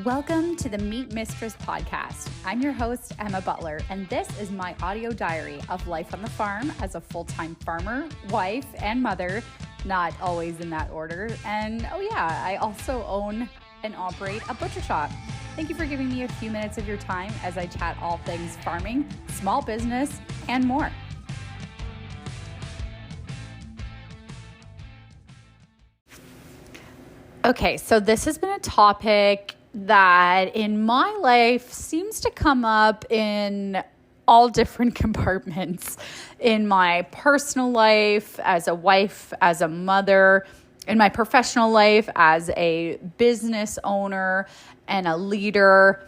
Welcome to the Meat Mistress podcast. I'm your host, Emma Butler, and this is my audio diary of life on the farm as a full-time farmer, wife, and mother, not always in that order. And I also own and operate a butcher shop. Thank you for giving me a few minutes of your time as I chat all things farming, small business, and more. Okay, so this has been a topic that in my life seems to come up in all different compartments. In my personal life, as a wife, as a mother, in my professional life, as a business owner and a leader.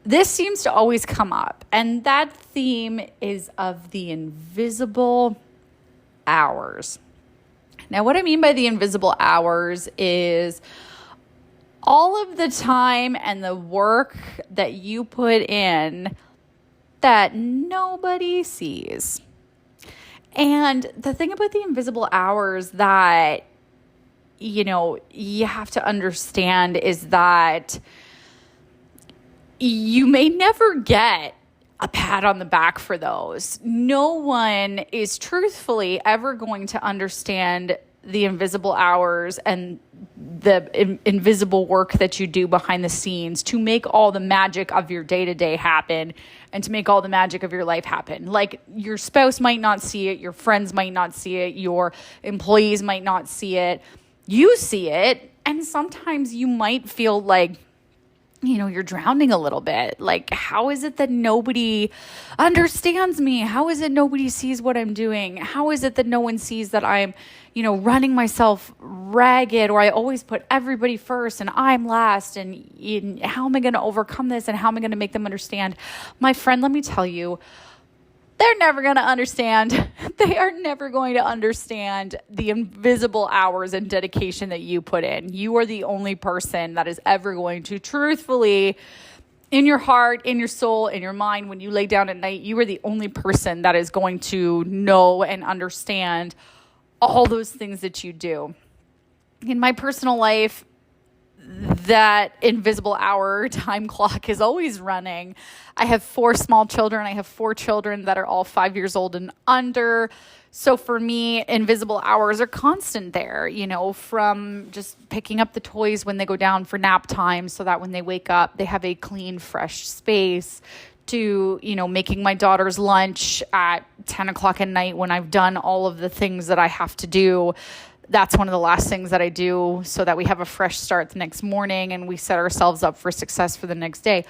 This seems to always come up. And that theme is of the invisible hours. Now, what I mean by the invisible hours is all of the time and the work that you put in that nobody sees. And the thing about the invisible hours that, you have to understand is that you may never get a pat on the back for those. No one is truthfully ever going to understand the invisible hours and the invisible work that you do behind the scenes to make all the magic of your day-to-day happen and to make all the magic of your life happen. Like, your spouse might not see it, your friends might not see it, your employees might not see it. You see it, and sometimes you might feel like, you're drowning a little bit. Like, how is it that nobody understands me? How is it nobody sees what I'm doing? How is it that no one sees that I'm, running myself ragged, or I always put everybody first and I'm last, and how am I going to overcome this, and how am I going to make them understand? My friend, let me tell you, they're never going to understand. They are never going to understand the invisible hours and dedication that you put in. You are the only person that is ever going to truthfully, in your heart, in your soul, in your mind, when you lay down at night, you are the only person that is going to know and understand all those things that you do. In my personal life, that invisible hour time clock is always running. I have 4 small children. I have 4 children that are all 5 years old and under. So for me, invisible hours are constant there, from just picking up the toys when they go down for nap time so that when they wake up, they have a clean, fresh space, to, making my daughter's lunch at 10 o'clock at night when I've done all of the things that I have to do. That's one of the last things that I do so that we have a fresh start the next morning and we set ourselves up for success for the next day.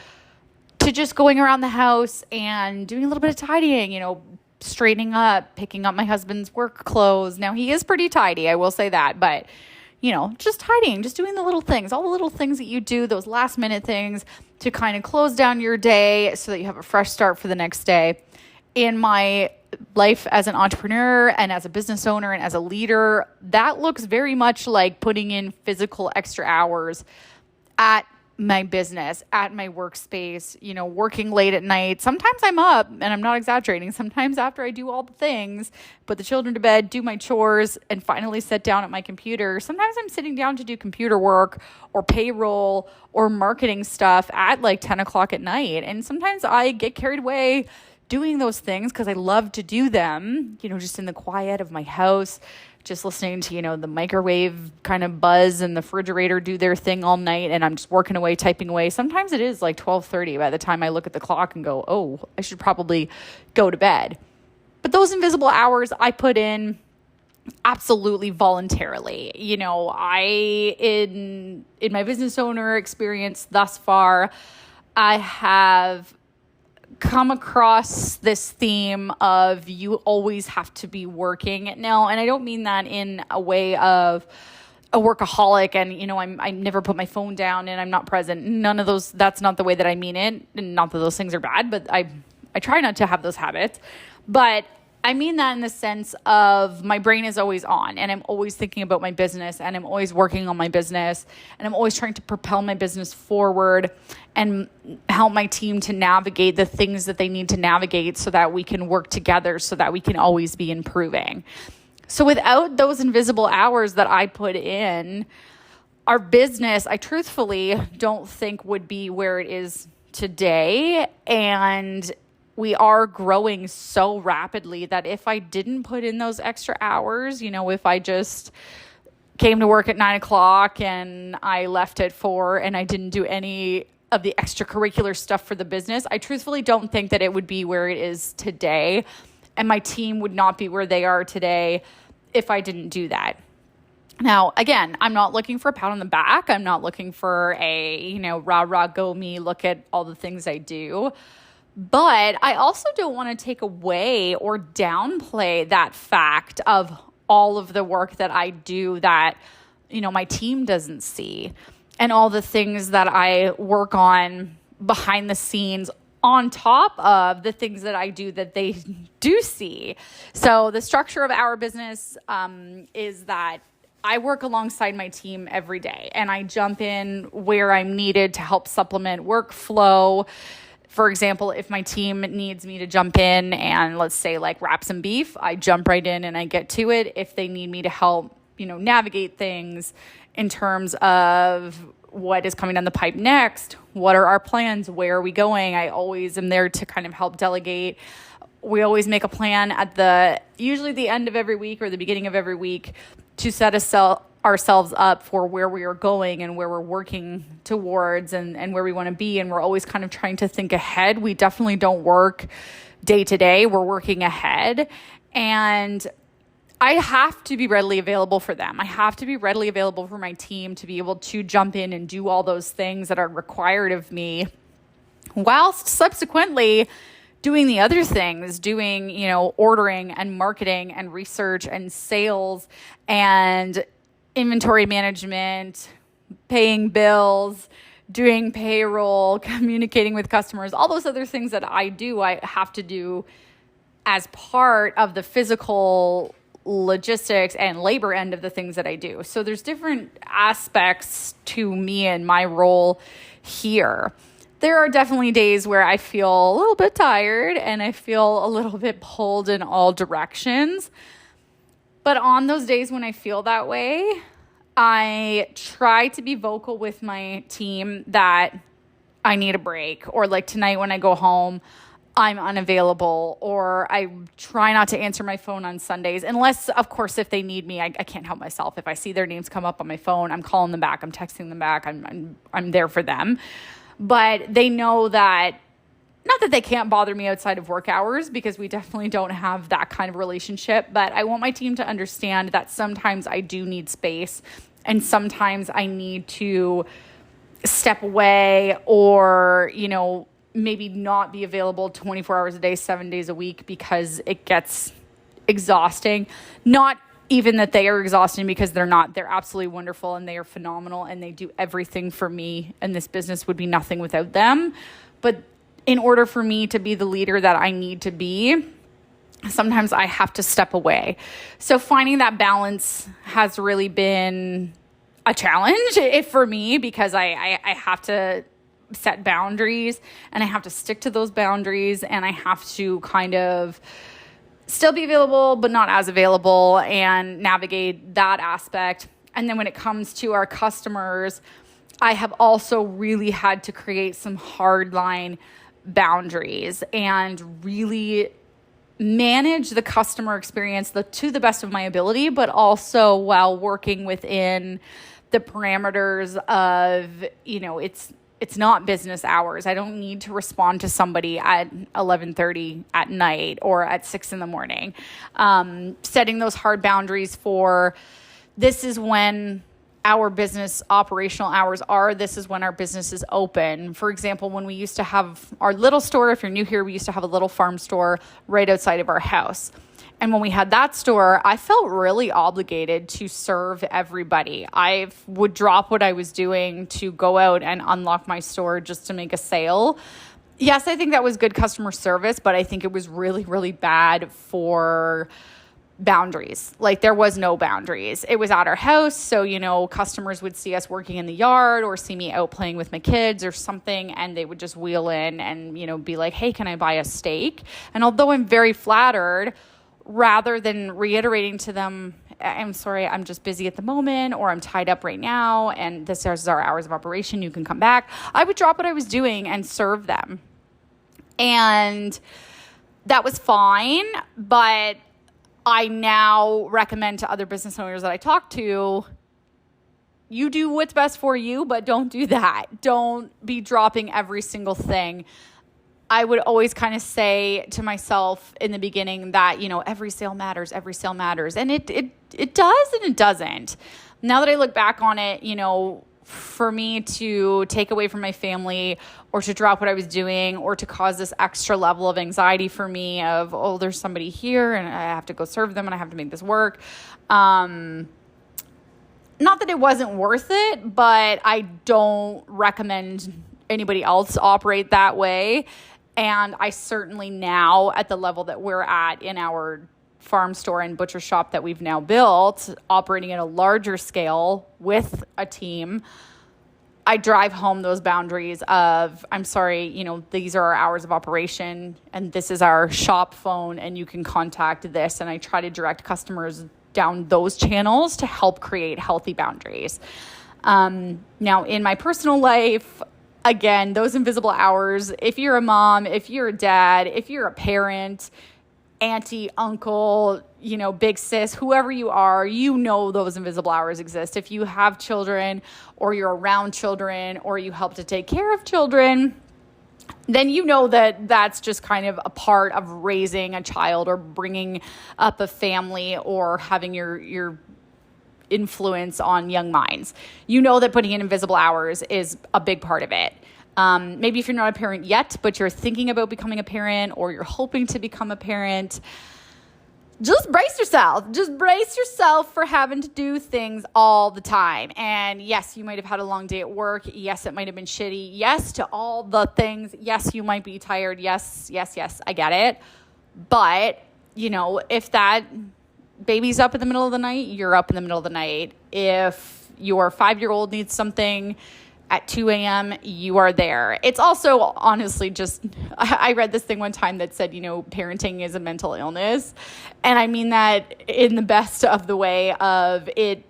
To just going around the house and doing a little bit of tidying, straightening up, picking up my husband's work clothes. Now, he is pretty tidy, I will say that, but, just tidying, just doing the little things, all the little things that you do, those last minute things to kind of close down your day so that you have a fresh start for the next day. In my life as an entrepreneur and as a business owner and as a leader, that looks very much like putting in physical extra hours at my business, at my workspace, working late at night. Sometimes I'm up, and I'm not exaggerating. Sometimes after I do all the things, put the children to bed, do my chores, and finally sit down at my computer. Sometimes I'm sitting down to do computer work or payroll or marketing stuff at like 10 o'clock at night. And sometimes I get carried away doing those things because I love to do them, just in the quiet of my house, just listening to, the microwave kind of buzz and the refrigerator do their thing all night. And I'm just working away, typing away. Sometimes it is like 12:30 by the time I look at the clock and go, oh, I should probably go to bed. But those invisible hours I put in absolutely voluntarily. In my business owner experience thus far, I have come across this theme of you always have to be working now. And I don't mean that in a way of a workaholic and, I never put my phone down and I'm not present. None of those, that's not the way that I mean it. And not that those things are bad, but I try not to have those habits. But I mean that in the sense of my brain is always on and I'm always thinking about my business and I'm always working on my business and I'm always trying to propel my business forward and help my team to navigate the things that they need to navigate so that we can work together so that we can always be improving. So without those invisible hours that I put in, our business, I truthfully don't think would be where it is today. And we are growing so rapidly that if I didn't put in those extra hours, if I just came to work at 9 o'clock and I left at 4 and I didn't do any of the extracurricular stuff for the business, I truthfully don't think that it would be where it is today. And my team would not be where they are today if I didn't do that. Now, again, I'm not looking for a pat on the back. I'm not looking for a, rah, rah, go me, look at all the things I do. But I also don't want to take away or downplay that fact of all of the work that I do that, my team doesn't see, and all the things that I work on behind the scenes on top of the things that I do that they do see. So the structure of our business is that I work alongside my team every day, and I jump in where I'm needed to help supplement workflow. For example, if my team needs me to jump in and let's say wrap some beef, I jump right in and I get to it. If they need me to help, navigate things in terms of what is coming down the pipe next, what are our plans, where are we going, I always am there to kind of help delegate. We always make a plan at usually the end of every week or the beginning of every week to set ourselves up for where we are going and where we're working towards and where we want to be. And we're always kind of trying to think ahead. We definitely don't work day to day. We're working ahead. And I have to be readily available for them. I have to be readily available for my team to be able to jump in and do all those things that are required of me, whilst subsequently doing the other things, ordering and marketing and research and sales and inventory management, paying bills, doing payroll, communicating with customers, all those other things that I do, I have to do as part of the physical logistics and labor end of the things that I do. So there's different aspects to me and my role here. There are definitely days where I feel a little bit tired and I feel a little bit pulled in all directions. But on those days when I feel that way, I try to be vocal with my team that I need a break, or tonight when I go home, I'm unavailable, or I try not to answer my phone on Sundays, unless, of course, if they need me, I can't help myself. If I see their names come up on my phone, I'm calling them back, I'm texting them back, I'm there for them. But they know that, not that they can't bother me outside of work hours, because we definitely don't have that kind of relationship, but I want my team to understand that sometimes I do need space and sometimes I need to step away or, maybe not be available 24 hours a day, 7 days a week, because it gets exhausting. Not even that they are exhausting, because they're not. They're absolutely wonderful and they are phenomenal and they do everything for me, and this business would be nothing without them. But in order for me to be the leader that I need to be, sometimes I have to step away. So finding that balance has really been a challenge for me, because I have to set boundaries and I have to stick to those boundaries, and I have to kind of still be available but not as available and navigate that aspect. And then when it comes to our customers, I have also really had to create some hardline boundaries and really manage the customer experience to the best of my ability, but also while working within the parameters of, it's not business hours. I don't need to respond to somebody at 11:30 at night or at 6 a.m. Setting those hard boundaries for, this is when our business operational hours are. This is when our business is open. For example, when we used to have our little store, if you're new here, we used to have a little farm store right outside of our house. And when we had that store, I felt really obligated to serve everybody. I would drop what I was doing to go out and unlock my store just to make a sale. Yes, I think that was good customer service, but I think it was really, really bad for boundaries. There was no boundaries. It was at our house. So, customers would see us working in the yard or see me out playing with my kids or something, and they would just wheel in and, be like, hey, can I buy a steak? And although I'm very flattered, rather than reiterating to them, I'm sorry, I'm just busy at the moment, or I'm tied up right now, and this is our hours of operation, you can come back. I would drop what I was doing and serve them. And that was fine, but I now recommend to other business owners that I talk to, you do what's best for you, but don't do that. Don't be dropping every single thing. I would always kind of say to myself in the beginning that, every sale matters, every sale matters. And it does and it doesn't. Now that I look back on it, for me to take away from my family or to drop what I was doing or to cause this extra level of anxiety for me of, oh, there's somebody here and I have to go serve them and I have to make this work. Not that it wasn't worth it, but I don't recommend anybody else operate that way. And I certainly now, at the level that we're at in our farm store and butcher shop that we've now built, operating at a larger scale with a team, I drive home those boundaries of, I'm sorry, these are our hours of operation and this is our shop phone and you can contact this. And I try to direct customers down those channels to help create healthy boundaries. Now, in my personal life, again, those invisible hours, if you're a mom, if you're a dad, if you're a parent, auntie, uncle, big sis, whoever you are, those invisible hours exist. If you have children or you're around children or you help to take care of children, then that that's just kind of a part of raising a child or bringing up a family or having your influence on young minds. That putting in invisible hours is a big part of it. Maybe if you're not a parent yet, but you're thinking about becoming a parent or you're hoping to become a parent, just brace yourself. Just brace yourself for having to do things all the time. And yes, you might have had a long day at work. Yes, it might have been shitty. Yes to all the things. Yes, you might be tired. Yes, I get it. But, if that baby's up in the middle of the night, you're up in the middle of the night. If your 5-year-old needs something at 2 a.m., you are there. It's also honestly just, I read this thing one time that said, parenting is a mental illness. And I mean that in the best of the way of it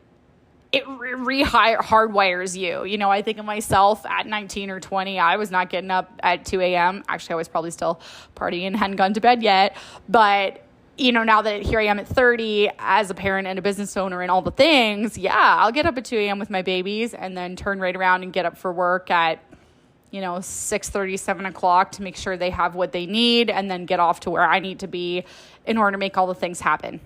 hardwires you. I think of myself at 19 or 20, I was not getting up at 2 a.m. Actually, I was probably still partying, hadn't gone to bed yet. But now that here I am at 30 as a parent and a business owner and all the things, I'll get up at 2 a.m. with my babies and then turn right around and get up for work at, 6:30, 7 o'clock to make sure they have what they need and then get off to where I need to be in order to make all the things happen.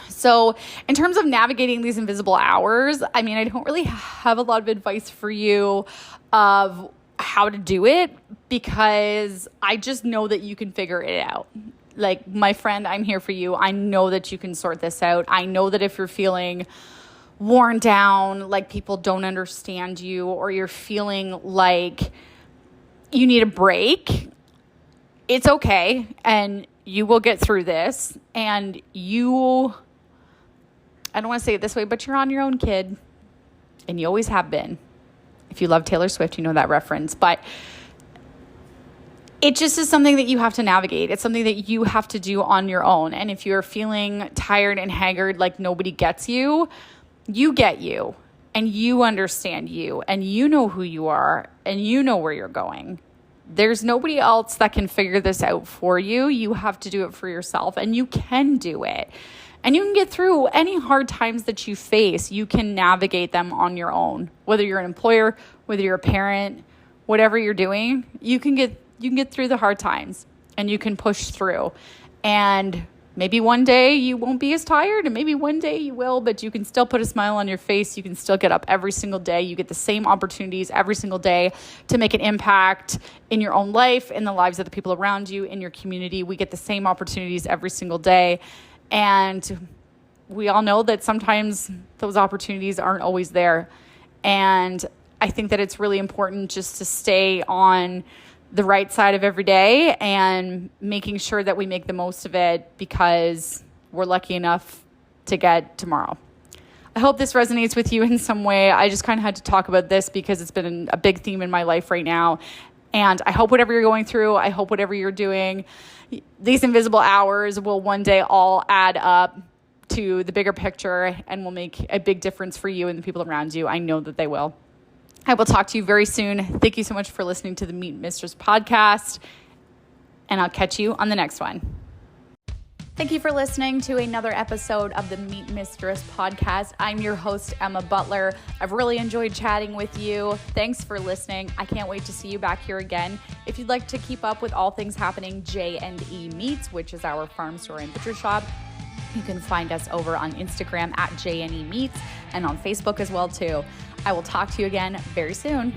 So in terms of navigating these invisible hours, I don't really have a lot of advice for you of how to do it because I just know that you can figure it out. Like, my friend, I'm here for you. I know that you can sort this out. I know that if you're feeling worn down, like people don't understand you, or you're feeling like you need a break, it's okay. And you will get through this. And I don't want to say it this way, but you're on your own, kid. And you always have been. If you love Taylor Swift, you know that reference. But it just is something that you have to navigate. It's something that you have to do on your own. And if you're feeling tired and haggard, like nobody gets you, you get you. And you understand you. And you know who you are. And you know where you're going. There's nobody else that can figure this out for you. You have to do it for yourself. And you can do it. And you can get through any hard times that you face. You can navigate them on your own. Whether you're an employer, whether you're a parent, whatever you're doing, you can get through the hard times and you can push through. And maybe one day you won't be as tired and maybe one day you will, but you can still put a smile on your face. You can still get up every single day. You get the same opportunities every single day to make an impact in your own life, in the lives of the people around you, in your community. We get the same opportunities every single day. And we all know that sometimes those opportunities aren't always there. And I think that it's really important just to stay on the right side of every day and making sure that we make the most of it because we're lucky enough to get tomorrow. I hope this resonates with you in some way. I just kind of had to talk about this because it's been a big theme in my life right now. And I hope whatever you're going through, I hope whatever you're doing, these invisible hours will one day all add up to the bigger picture and will make a big difference for you and the people around you. I know that they will. I will talk to you very soon. Thank you so much for listening to the Meet Mistress podcast, and I'll catch you on the next one. Thank you for listening to another episode of the Meet Mistress podcast. I'm your host, Emma Butler. I've really enjoyed chatting with you. Thanks for listening. I can't wait to see you back here again. If you'd like to keep up with all things happening J&E Meats, which is our farm store and butcher shop, you can find us over on Instagram at J&E Meats and on Facebook as well too. I will talk to you again very soon.